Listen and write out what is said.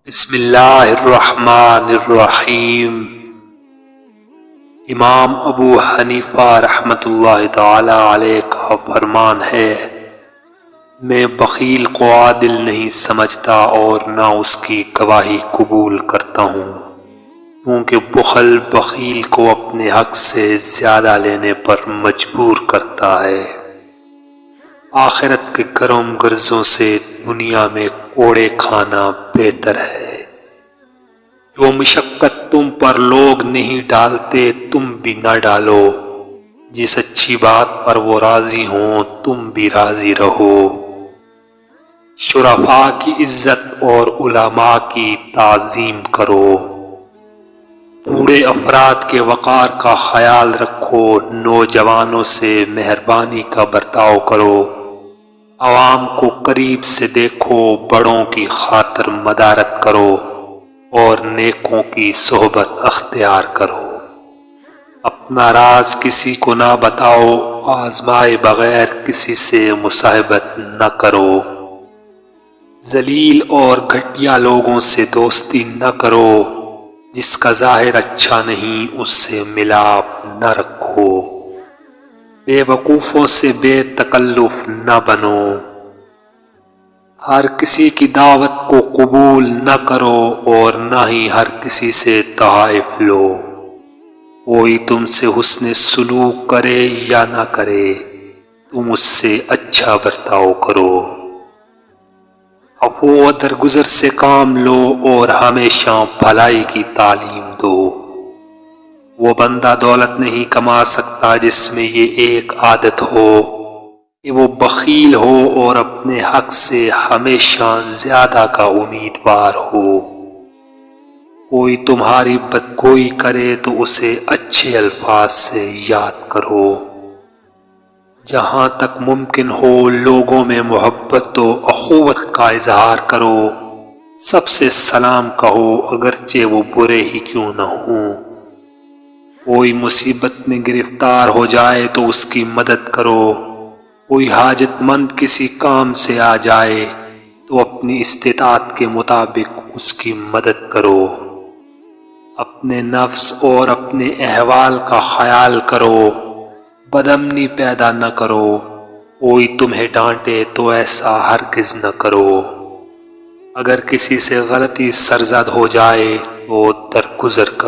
بسم اللہ الرحمن الرحیم۔ امام ابو حنیفہ رحمۃ اللہ تعالی علیہ کا فرمان ہے، میں بخیل کو عادل نہیں سمجھتا اور نہ اس کی گواہی قبول کرتا ہوں، کیونکہ بخل بخیل کو اپنے حق سے زیادہ لینے پر مجبور کرتا ہے۔ آخرت کے گرم غرضوں سے دنیا میں کوڑے کھانا بہتر ہے۔ جو مشقت تم پر لوگ نہیں ڈالتے تم بھی نہ ڈالو، جس اچھی بات پر وہ راضی ہوں تم بھی راضی رہو۔ شرفاء کی عزت اور علماء کی تعظیم کرو۔ بوڑھے افراد کے وقار کا خیال رکھو، نوجوانوں سے مہربانی کا برتاؤ کرو، عوام کو قریب سے دیکھو، بڑوں کی خاطر مدارت کرو اور نیکوں کی صحبت اختیار کرو۔ اپنا راز کسی کو نہ بتاؤ، آزمائے بغیر کسی سے مصاحبت نہ کرو۔ ذلیل اور گھٹیا لوگوں سے دوستی نہ کرو، جس کا ظاہر اچھا نہیں اس سے ملاپ نہ رکھو۔ بے وقوفوں سے بے تکلف نہ بنو۔ ہر کسی کی دعوت کو قبول نہ کرو اور نہ ہی ہر کسی سے تحائف لو۔ کوئی تم سے حسن سلوک کرے یا نہ کرے، تم اس سے اچھا برتاؤ کرو۔ عفو و درگزر سے کام لو اور ہمیشہ بھلائی کی تعلیم دو۔ وہ بندہ دولت نہیں کما سکتا جس میں یہ ایک عادت ہو کہ وہ بخیل ہو اور اپنے حق سے ہمیشہ زیادہ کا امیدوار ہو۔ کوئی تمہاری بدگوئی کرے تو اسے اچھے الفاظ سے یاد کرو۔ جہاں تک ممکن ہو لوگوں میں محبت و اخوت کا اظہار کرو۔ سب سے سلام کہو اگرچہ وہ برے ہی کیوں نہ ہوں۔ کوئی مصیبت میں گرفتار ہو جائے تو اس کی مدد کرو۔ کوئی حاجت مند کسی کام سے آ جائے تو اپنی استطاعت کے مطابق اس کی مدد کرو۔ اپنے نفس اور اپنے احوال کا خیال کرو، بدامنی پیدا نہ کرو۔ کوئی تمہیں ڈانٹے تو ایسا ہرگز نہ کرو۔ اگر کسی سے غلطی سرزد ہو جائے تو درگزر کرو۔